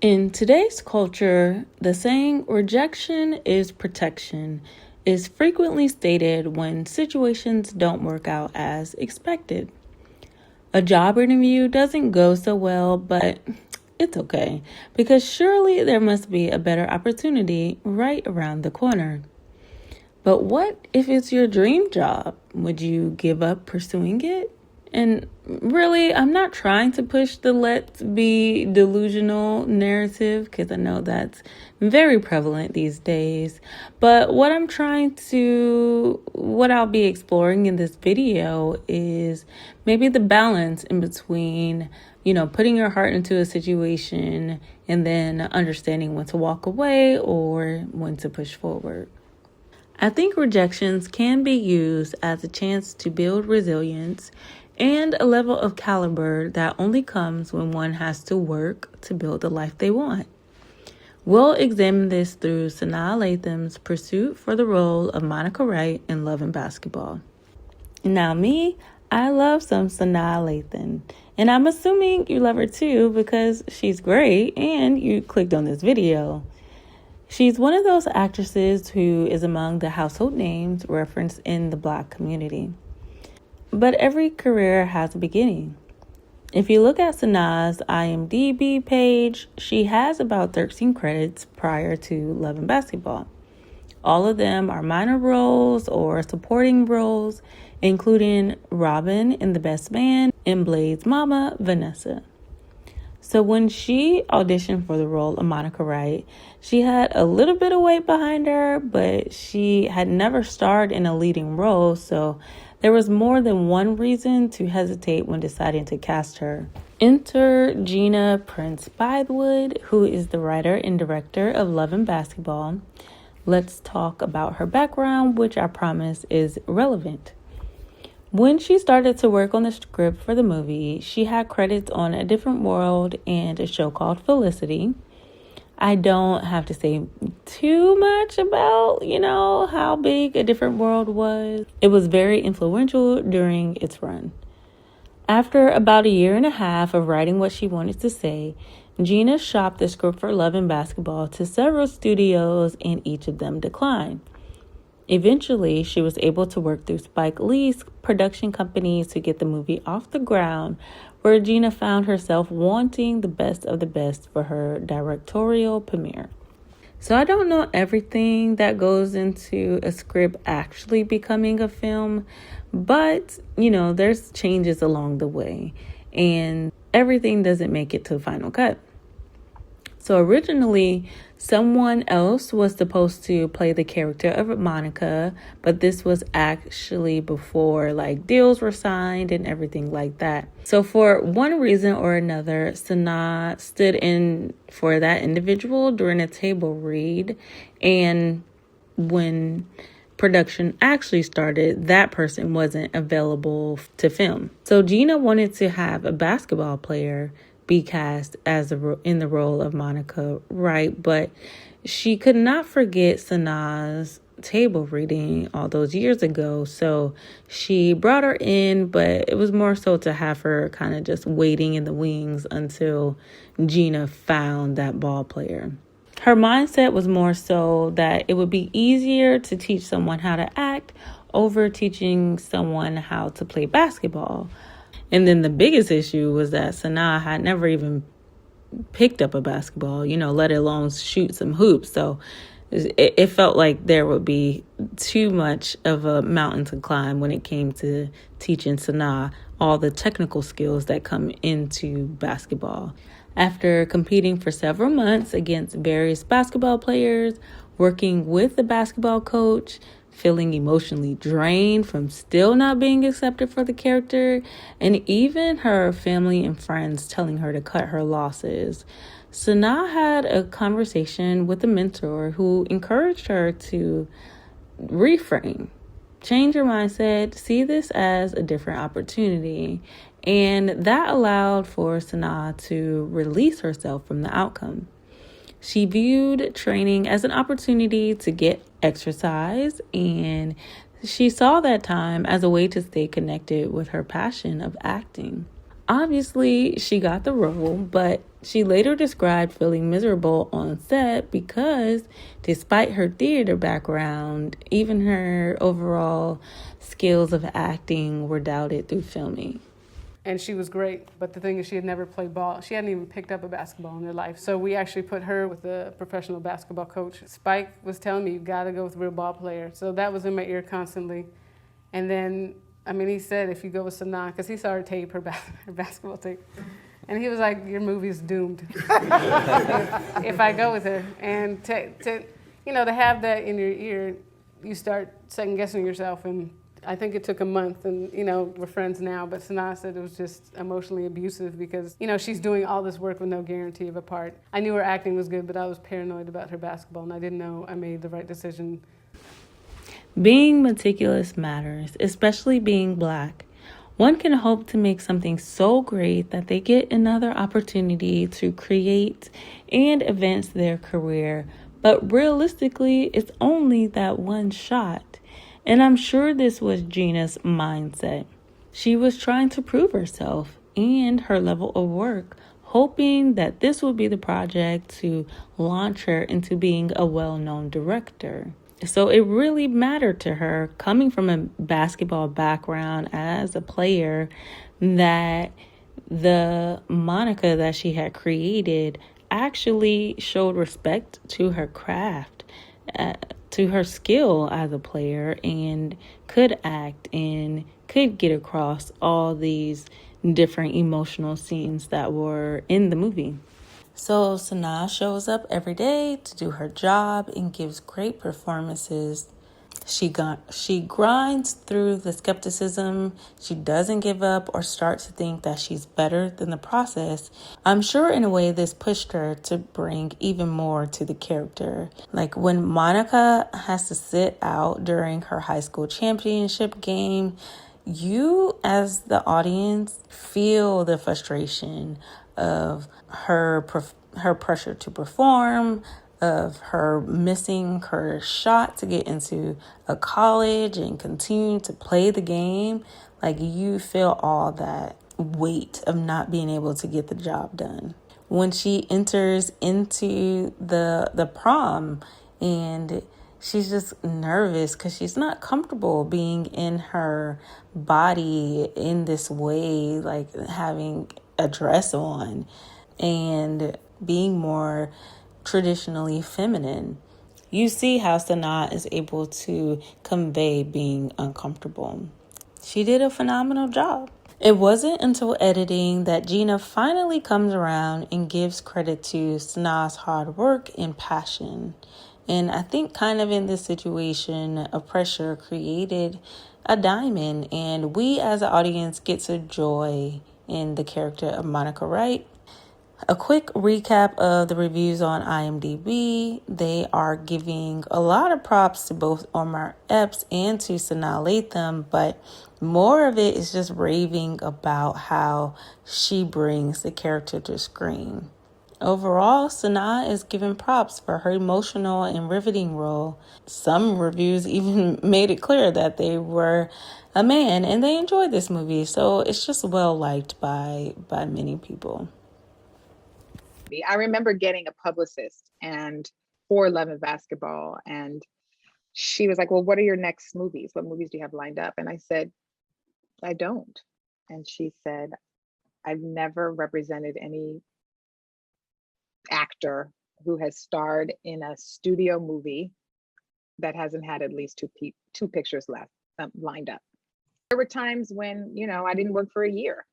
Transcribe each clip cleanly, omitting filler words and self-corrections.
In today's culture, the saying rejection is protection is frequently stated when situations don't work out as expected. A job interview doesn't go so well, but it's okay because surely there must be a better opportunity right around the corner. But what if it's your dream job? Would you give up pursuing it? And really, I'm not trying to push the let's be delusional narrative because I know that's very prevalent these days. But what I'll be exploring in this video is maybe the balance in between, putting your heart into a situation and then understanding when to walk away or when to push forward. I think rejections can be used as a chance to build resilience and a level of caliber that only comes when one has to work to build the life they want. We'll examine this through Sanaa Lathan's pursuit for the role of Monica Wright in Love and Basketball. Now I love some Sanaa Lathan, and I'm assuming you love her too because she's great and you clicked on this video. She's one of those actresses who is among the household names referenced in the Black community. But every career has a beginning. If you look at Sanaa's IMDb page, she has about 13 credits prior to Love and Basketball. All of them are minor roles or supporting roles, including Robin in The Best Man and Blade's mama, Vanessa. So when she auditioned for the role of Monica Wright, she had a little bit of weight behind her, but she had never starred in a leading role, so there was more than one reason to hesitate when deciding to cast her. Enter Gina Prince Bythewood, who is the writer and director of Love and Basketball. Let's talk about her background, which I promise is relevant. When she started to work on the script for the movie, she had credits on A Different World and a show called Felicity. I don't have to say too much about, how big A Different World was. It was very influential during its run. After about a year and a half of writing what she wanted to say, Gina shopped the script for Love and Basketball to several studios, and each of them declined. Eventually, she was able to work through Spike Lee's production company to get the movie off the ground, where Gina found herself wanting the best of the best for her directorial premiere. So I don't know everything that goes into a script actually becoming a film, but, there's changes along the way, and everything doesn't make it to the final cut. So originally, someone else was supposed to play the character of Monica, but this was actually before deals were signed and everything like that. So for one reason or another, Sanaa stood in for that individual during a table read, and when production actually started, that person wasn't available to film. So Gina wanted to have a basketball player be cast in the role of Monica Wright, but she could not forget Sanaa's table reading all those years ago, so she brought her in, but it was more so to have her kind of just waiting in the wings until Gina found that ball player. Her mindset was more so that it would be easier to teach someone how to act over teaching someone how to play basketball. And then the biggest issue was that Sanaa had never even picked up a basketball, let alone shoot some hoops. So it felt like there would be too much of a mountain to climb when it came to teaching Sanaa all the technical skills that come into basketball. After competing for several months against various basketball players, working with the basketball coach, feeling emotionally drained from still not being accepted for the character, and even her family and friends telling her to cut her losses, Sanaa had a conversation with a mentor who encouraged her to reframe, change your mindset, see this as a different opportunity, and that allowed for Sanaa to release herself from the outcome. She viewed training as an opportunity to get exercise, and she saw that time as a way to stay connected with her passion of acting. Obviously, she got the role, but She later described feeling miserable on set because, despite her theater background, even her overall skills of acting were doubted through filming. And she was great, but the thing is she had never played ball. She hadn't even picked up a basketball in her life. So we actually put her with a professional basketball coach. Spike was telling me, you gotta go with a real ball player. So that was in my ear constantly. And then, he said, if you go with Sanaa, because he saw her tape, her basketball tape. And he was like, your movie's doomed if I go with her. And to have that in your ear, you start second guessing yourself. And I think it took a month, and we're friends now, but Sanaa said it was just emotionally abusive because she's doing all this work with no guarantee of a part. I knew her acting was good, but I was paranoid about her basketball, and I didn't know I made the right decision. Being meticulous matters, especially being Black. One can hope to make something so great that they get another opportunity to create and advance their career, but realistically, it's only that one shot. And I'm sure this was Gina's mindset. She was trying to prove herself and her level of work, hoping that this would be the project to launch her into being a well-known director. So it really mattered to her, coming from a basketball background as a player, that the Monica that she had created actually showed respect to her craft, to her skill as a player, and could act and could get across all these different emotional scenes that were in the movie. So Sanaa shows up every day to do her job and gives great performances. She grinds through the skepticism. She doesn't give up or start to think that she's better than the process. I'm sure in a way this pushed her to bring even more to the character. Like when Monica has to sit out during her high school championship game, you as the audience feel the frustration of her pressure to perform, of her missing her shot to get into a college and continue to play the game. Like you feel all that weight of not being able to get the job done. When she enters into the prom and she's just nervous because she's not comfortable being in her body in this way, like having a dress on and being more traditionally feminine. You see how Sanaa is able to convey being uncomfortable. She did a phenomenal job. It wasn't until editing that Gina finally comes around and gives credit to Sanaa's hard work and passion. And I think kind of in this situation of pressure created a diamond, and we as an audience get to joy in the character of Monica Wright. A quick recap of the reviews on IMDb. They are giving a lot of props to both Omar Epps and to Sanaa Lathan, but more of it is just raving about how she brings the character to screen. Overall, Sanaa is given props for her emotional and riveting role. Some reviews even made it clear that they were a man and they enjoyed this movie, so it's just well liked by many people. I remember getting a publicist and for Love and Basketball, and she was like, well, what are your next movies? What movies do you have lined up? And I said, I don't. And she said, I've never represented any actor who has starred in a studio movie that hasn't had at least two pictures left lined up. There were times when, I didn't work for a year.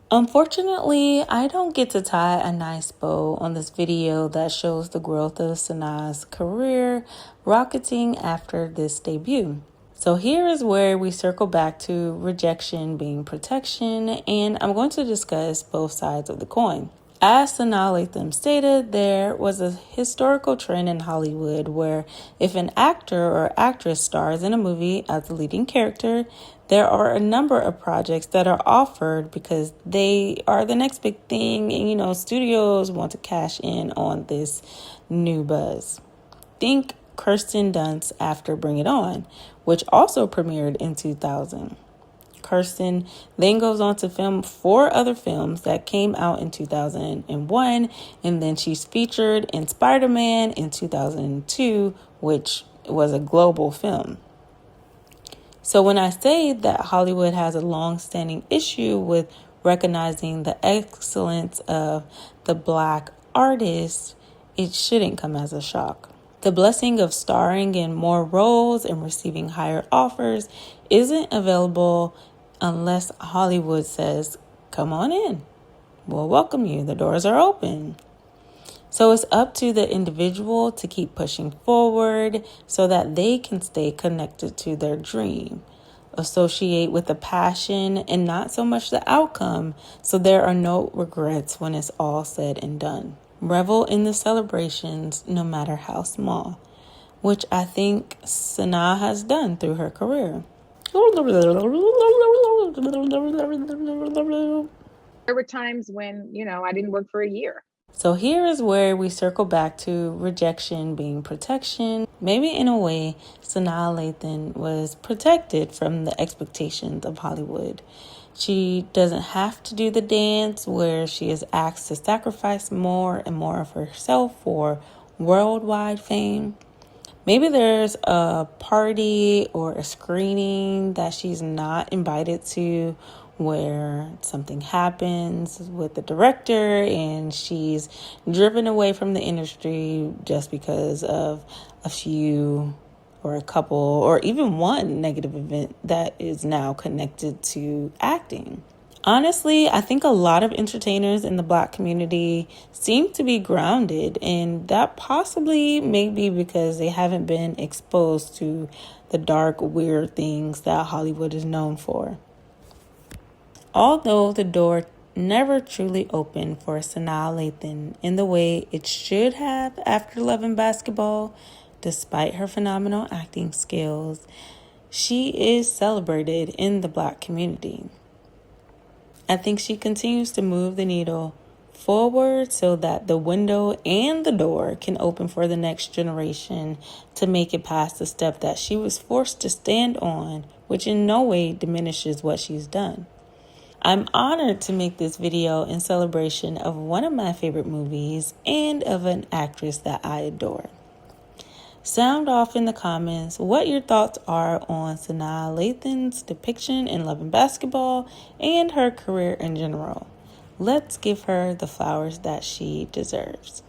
Unfortunately, I don't get to tie a nice bow on this video that shows the growth of Sanaa's career rocketing after this debut. So here is where we circle back to rejection being protection, and I'm going to discuss both sides of the coin. As Sanaa Lathan stated, there was a historical trend in Hollywood where if an actor or actress stars in a movie as the leading character, there are a number of projects that are offered because they are the next big thing, and studios want to cash in on this new buzz. Think Kirsten Dunst after Bring It On, which also premiered in 2000. Kirsten then goes on to film 4 other films that came out in 2001, and then she's featured in Spider-Man in 2002, which was a global film. So when I say that Hollywood has a long-standing issue with recognizing the excellence of the Black artist, it shouldn't come as a shock. The blessing of starring in more roles and receiving higher offers isn't available unless Hollywood says, come on in. We'll welcome you. The doors are open. So it's up to the individual to keep pushing forward so that they can stay connected to their dream. Associate with the passion and not so much the outcome, so there are no regrets when it's all said and done. Revel in the celebrations, no matter how small, which I think Sanaa has done through her career. There were times when, I didn't work for a year. So here is where we circle back to rejection being protection. Maybe in a way, Sanaa Lathan was protected from the expectations of Hollywood. She doesn't have to do the dance where she is asked to sacrifice more and more of herself for worldwide fame. Maybe there's a party or a screening that she's not invited to where something happens with the director and she's driven away from the industry just because of a few or a couple or even one negative event that is now connected to acting. Honestly, I think a lot of entertainers in the Black community seem to be grounded, and that possibly may be because they haven't been exposed to the dark, weird things that Hollywood is known for. Although the door never truly opened for Sanaa Lathan in the way it should have after Love and Basketball, despite her phenomenal acting skills, she is celebrated in the Black community. I think she continues to move the needle forward so that the window and the door can open for the next generation to make it past the step that she was forced to stand on, which in no way diminishes what she's done. I'm honored to make this video in celebration of one of my favorite movies and of an actress that I adore. Sound off in the comments what your thoughts are on Sanaa Lathan's depiction in Love and Basketball and her career in general. Let's give her the flowers that she deserves.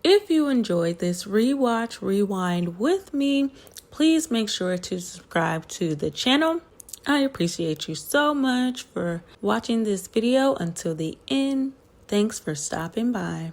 If you enjoyed this Rewatch Rewind with me, please make sure to subscribe to the channel. I appreciate you so much for watching this video until the end. Thanks for stopping by.